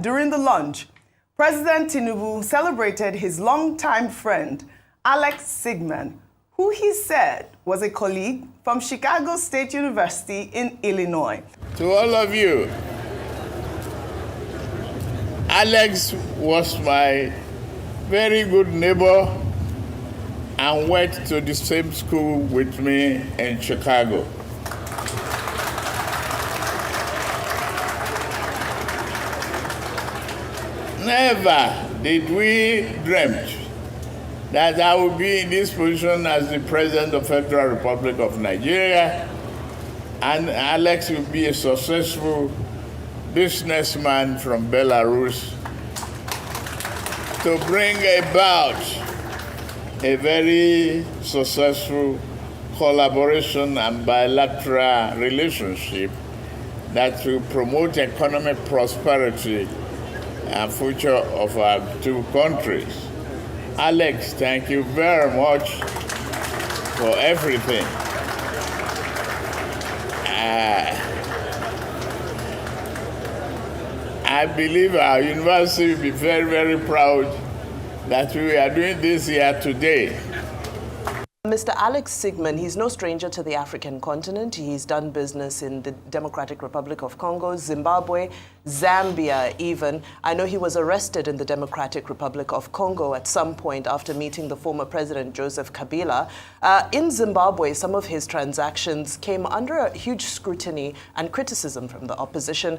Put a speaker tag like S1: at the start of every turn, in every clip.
S1: During the lunch, President Tinubu celebrated his longtime friend, Alex Zingman, who he said was a colleague from Chicago State University in Illinois.
S2: To all of you, Alex was my very good neighbor and went to the same school with me in Chicago. Never did we dreamt that I would be in this position as the President of the Federal Republic of Nigeria, and Alex will be a successful businessman from Belarus to bring about a very successful collaboration and bilateral relationship that will promote economic prosperity and future of our two countries. Alex, thank you very much for everything. I believe our university will be very, very proud that we are doing this here today.
S3: Mr. Alex Zingman, he's no stranger to the African continent. He's done business in the Democratic Republic of Congo, Zimbabwe, Zambia even. I know he was arrested in the Democratic Republic of Congo at some point after meeting the former President Joseph Kabila. In Zimbabwe, some of his transactions came under a huge scrutiny and criticism from the opposition.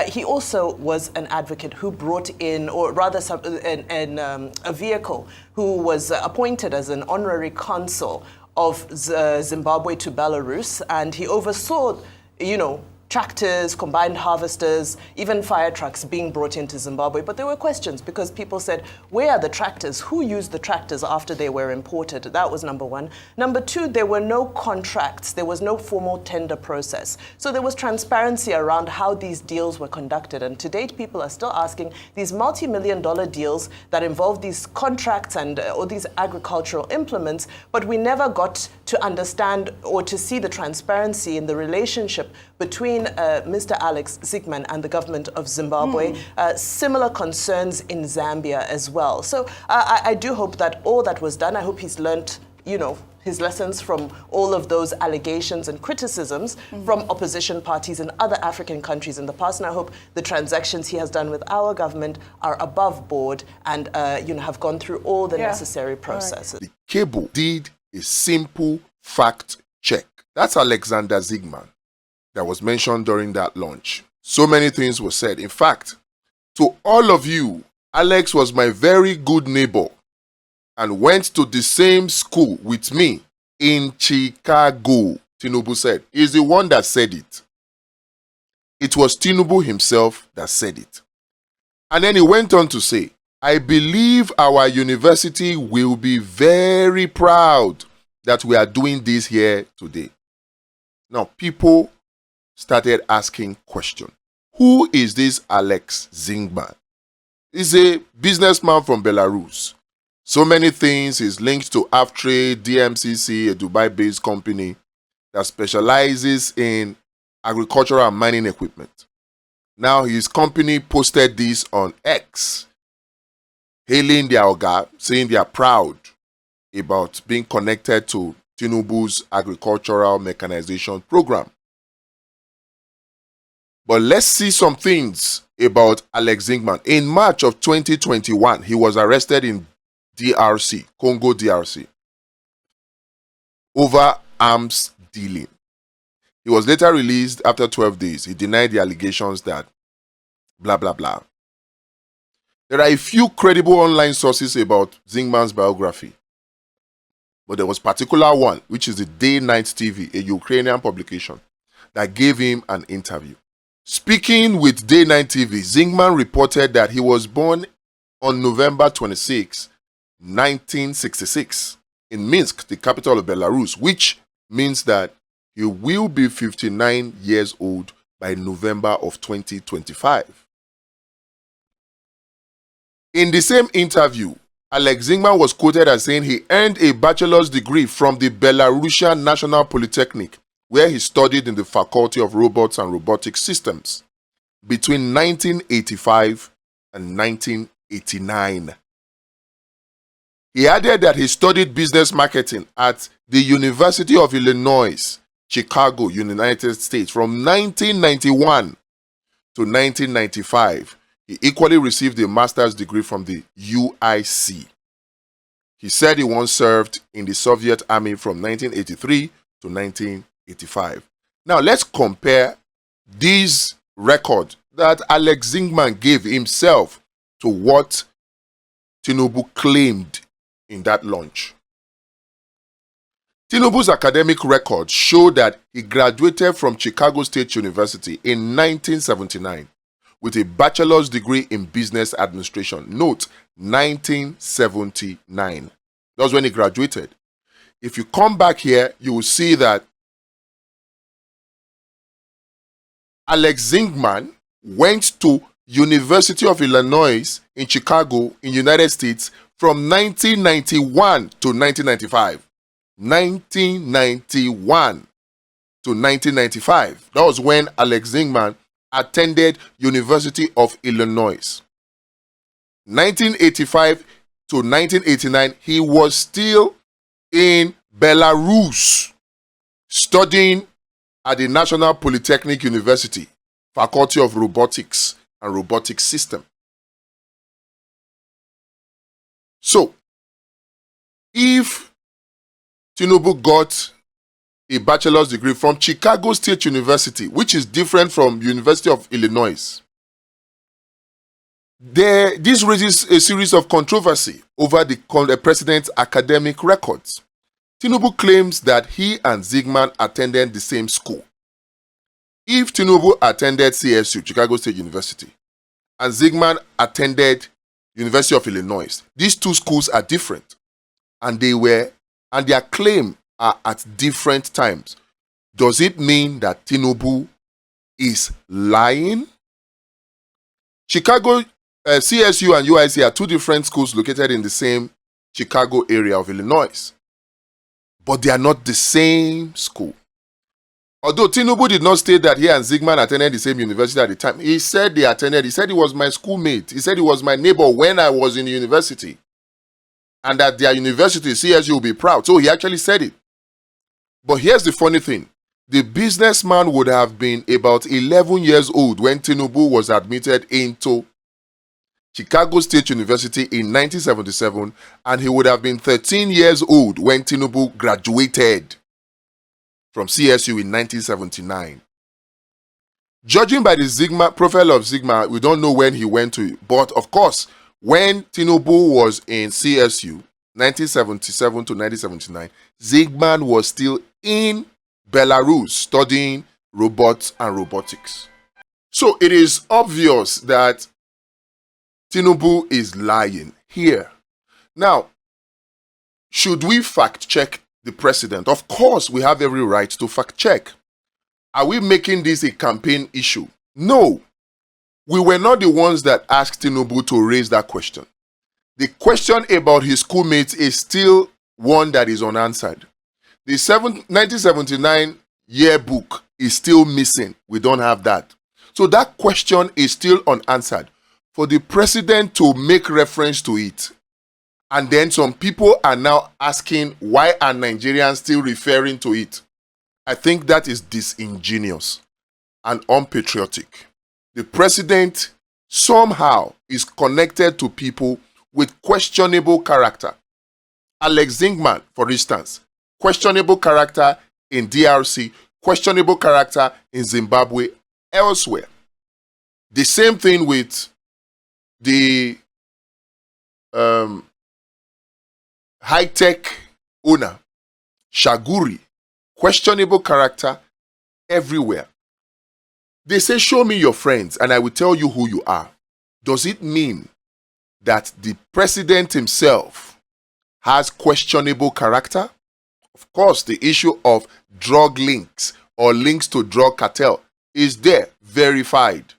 S3: He also was an advocate who brought in, or rather a vehicle who was appointed as an honorary consul of Zimbabwe to Belarus, and he oversaw, tractors, combined harvesters, even fire trucks being brought into Zimbabwe. But there were questions because people said, where are the tractors? Who used the tractors after they were imported? That was number one. Number two, there were no contracts. There was no formal tender process. So there was transparency around how these deals were conducted. And to date, people are still asking these multi-million-dollar deals that involve these contracts and or these agricultural implements, but we never got to understand or to see the transparency in the relationship between Mr. Alex Zingman and the government of Zimbabwe. Similar concerns in Zambia as well. So I do hope that all that was done, I hope he's learnt, his lessons from all of those allegations and criticisms from opposition parties in other African countries in the past. And I hope the transactions he has done with our government are above board and have gone through all the necessary processes.
S4: The cable did a simple fact check. That's Alexander Zingman that was mentioned during that launch. So many things were said. In fact, to all of you, Alex was my very good neighbor and went to the same school with me in Chicago, Tinubu said. He's the one that said it. It was Tinubu himself that said it. And then he went on to say, I believe our university will be very proud that we are doing this here today. Now, people started asking questions. Who is this Alex Zingman? He's a businessman from Belarus. So many things. He's linked to Aftrade, DMCC, a Dubai-based company that specializes in agricultural and mining equipment. Now his company posted this on X, hailing their Oga, saying they are proud about being connected to Tinubu's agricultural mechanization program. But let's see some things about Alex Zingman. In March of 2021, he was arrested in DRC, Congo DRC, over arms dealing. He was later released after 12 days. He denied the allegations that blah, blah, blah. There are a few credible online sources about Zingman's biography. But there was a particular one, which is the Day-Night TV, a Ukrainian publication, that gave him an interview. Speaking with Day-Night TV, Zingman reported that he was born on November 26, 1966, in Minsk, the capital of Belarus, which means that he will be 59 years old by November of 2025. In the same interview, Alex Zingman was quoted as saying he earned a bachelor's degree from the Belarusian National Polytechnic, where he studied in the Faculty of Robots and Robotic Systems between 1985 and 1989. He added that he studied business marketing at the University of Illinois, Chicago, United States from 1991 to 1995. He equally received a master's degree from the UIC. He said he once served in the Soviet Army from 1983 to 1985. Now let's compare these records that Alex Zingman gave himself to what Tinubu claimed in that launch. Tinubu's academic records show that he graduated from Chicago State University in 1979 with a bachelor's degree in business administration. Note, 1979. That was when he graduated. If you come back here, you will see that Alex Zingman went to University of Illinois in Chicago in United States from 1991 to 1995. 1991 to 1995. That was when Alex Zingman attended University of Illinois. 1985 to 1989, he was still in Belarus studying at the National Polytechnic University, Faculty of Robotics and Robotics System. So, if Tinubu got a bachelor's degree from Chicago State University, which is different from University of Illinois, this raises a series of controversy over the president's academic records. Tinubu claims that he and Siegman attended the same school. If Tinubu attended CSU, Chicago State University, and Siegman attended University of Illinois, these two schools are different, and their claim are at different times. Does it mean that Tinubu is lying? Chicago, CSU and UIC are two different schools located in the same Chicago area of Illinois, but they are not the same school. Although Tinubu did not state that he and Siegman attended the same university at the time, he said they attended. He said he was my schoolmate. He said he was my neighbor when I was in university. And that their university, CSU, will be proud. So he actually said it. But here's the funny thing. The businessman would have been about 11 years old when Tinubu was admitted into Chicago State University in 1977, and he would have been 13 years old when Tinubu graduated from CSU in 1979. Judging by the Sigman, profile of Sigman, we don't know when he went to, but of course, when Tinubu was in CSU, 1977 to 1979, Sigman was still in Belarus studying robots and robotics. So it is obvious that Tinubu is lying here. Now, should we fact check the president? Of course, we have every right to fact check. Are we making this a campaign issue? No. We were not the ones that asked Tinubu to raise that question. The question about his schoolmates is still one that is unanswered. The 1979 yearbook is still missing. We don't have that. So that question is still unanswered. For the president to make reference to it, and then some people are now asking why are Nigerians still referring to it, I think that is disingenuous and unpatriotic. The president somehow is connected to people with questionable character. Alex Zingman, for instance, questionable character in DRC, questionable character in Zimbabwe, elsewhere. The same thing with the high-tech owner, Shaguri, questionable character everywhere. They say, show me your friends and I will tell you who you are. Does it mean that the president himself has questionable character? Of course, the issue of drug links or links to drug cartel is there, verified.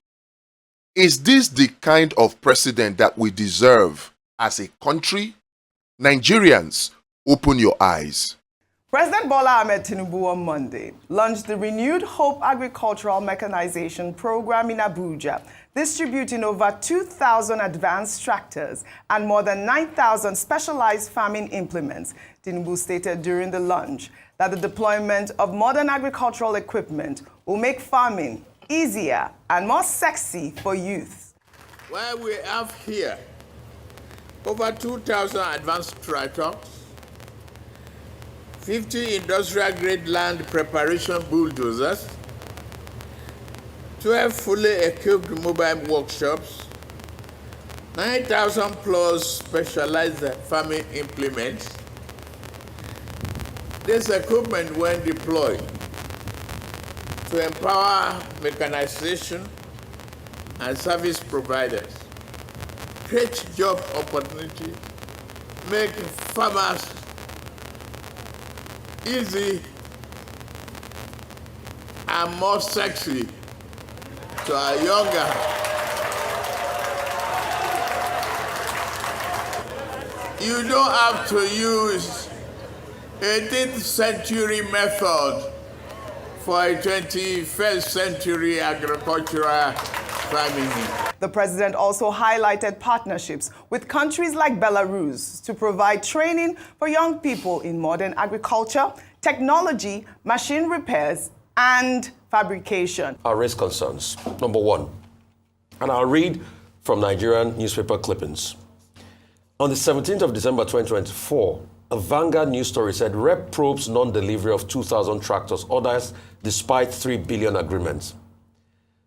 S4: Is this the kind of president that we deserve as a country? Nigerians, open your eyes.
S1: President Bola Tinubu on Monday launched the renewed Hope Agricultural Mechanization program in Abuja distributing over 2,000 advanced tractors and more than 9,000 specialized farming implements. Tinubu stated during the launch that the deployment of modern agricultural equipment will make farming easier and more sexy for youth.
S2: Well, we have here over 2,000 advanced tractors, 50 industrial-grade land preparation bulldozers, 12 fully equipped mobile workshops, 9,000 plus specialized farming implements. This equipment, when deployed, to empower mechanization and service providers, create job opportunities, make farmers easy and more sexy to our younger. You don't have to use 18th century method for a 21st century agricultural farming.
S1: The president also highlighted partnerships with countries like Belarus to provide training for young people in modern agriculture, technology, machine repairs, and fabrication.
S5: I raise concerns. Number one, and I'll read from Nigerian newspaper clippings. On the 17th of December 2024, a Vanguard news story said Rep probes non-delivery of 2,000 tractors orders despite 3 billion agreements.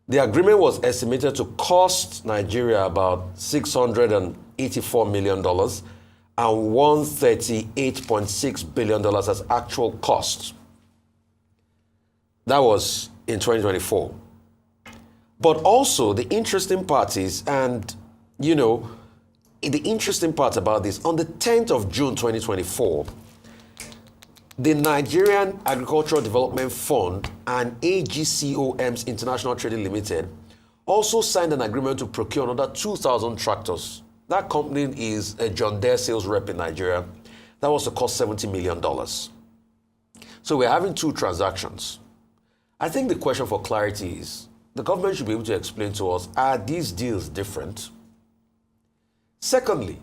S5: The agreement was estimated to cost Nigeria about $684 million and $138.6 billion as actual costs. That was in 2024. But also the interesting part is, and you know, the interesting part about this, on the 10th of June 2024, the Nigerian Agricultural Development Fund and AGCOM's International Trading Limited also signed an agreement to procure another 2,000 tractors. That company is a John Deere sales rep in Nigeria. That was to cost $70 million. So we're having two transactions. I think the question for clarity is, the government should be able to explain to us, are these deals different? Secondly,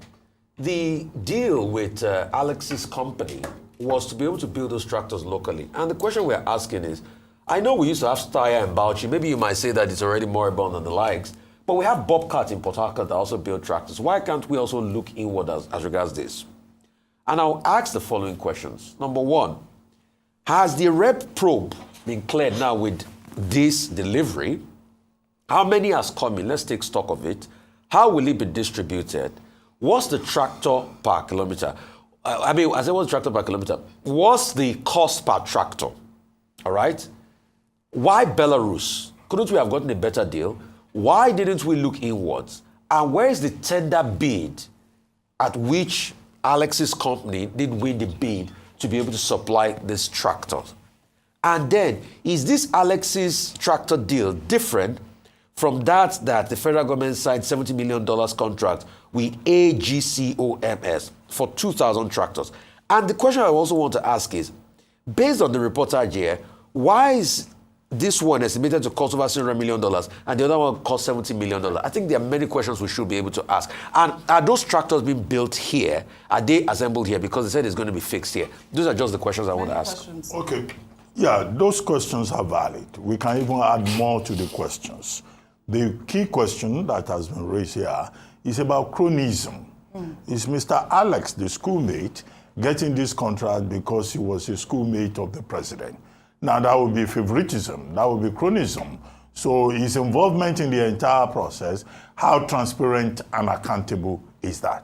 S5: the deal with Alex's company was to be able to build those tractors locally. And the question we're asking is, I know we used to have tyre and Bauchi. Maybe you might say that it's already moribund than the likes, but we have Bobcat in Port Harcourt that also build tractors. Why can't we also look inward as regards this? And I'll ask the following questions. Number one, has the rep probe been cleared now with this delivery? How many has come in? Let's take stock of it. How will it be distributed? What's the tractor per kilometer? I mean, as I was tractor per kilometer, what's the cost per tractor? All right? Why Belarus? Couldn't we have gotten a better deal? Why didn't we look inwards? And where is the tender bid at which Alex's company did win the bid to be able to supply this tractor? And then, is this Alex's tractor deal different from that the federal government signed $70 million contract with AGCOMS for 2,000 tractors? And the question I also want to ask is, based on the reportage here, why is this one estimated to cost over $600 million and the other one cost $70 million? I think there are many questions we should be able to ask. And are those tractors being built here? Are they assembled here? Because they said it's going to be fixed here. Those are just the questions I want to ask.
S6: Okay. Yeah, those questions are valid. We can even add more to the questions. The key question that has been raised here is about cronyism. Is Mr. Alex, the schoolmate, getting this contract because he was a schoolmate of the president? Now, that would be favoritism. That would be cronyism. So his involvement in the entire process, how transparent and accountable is that?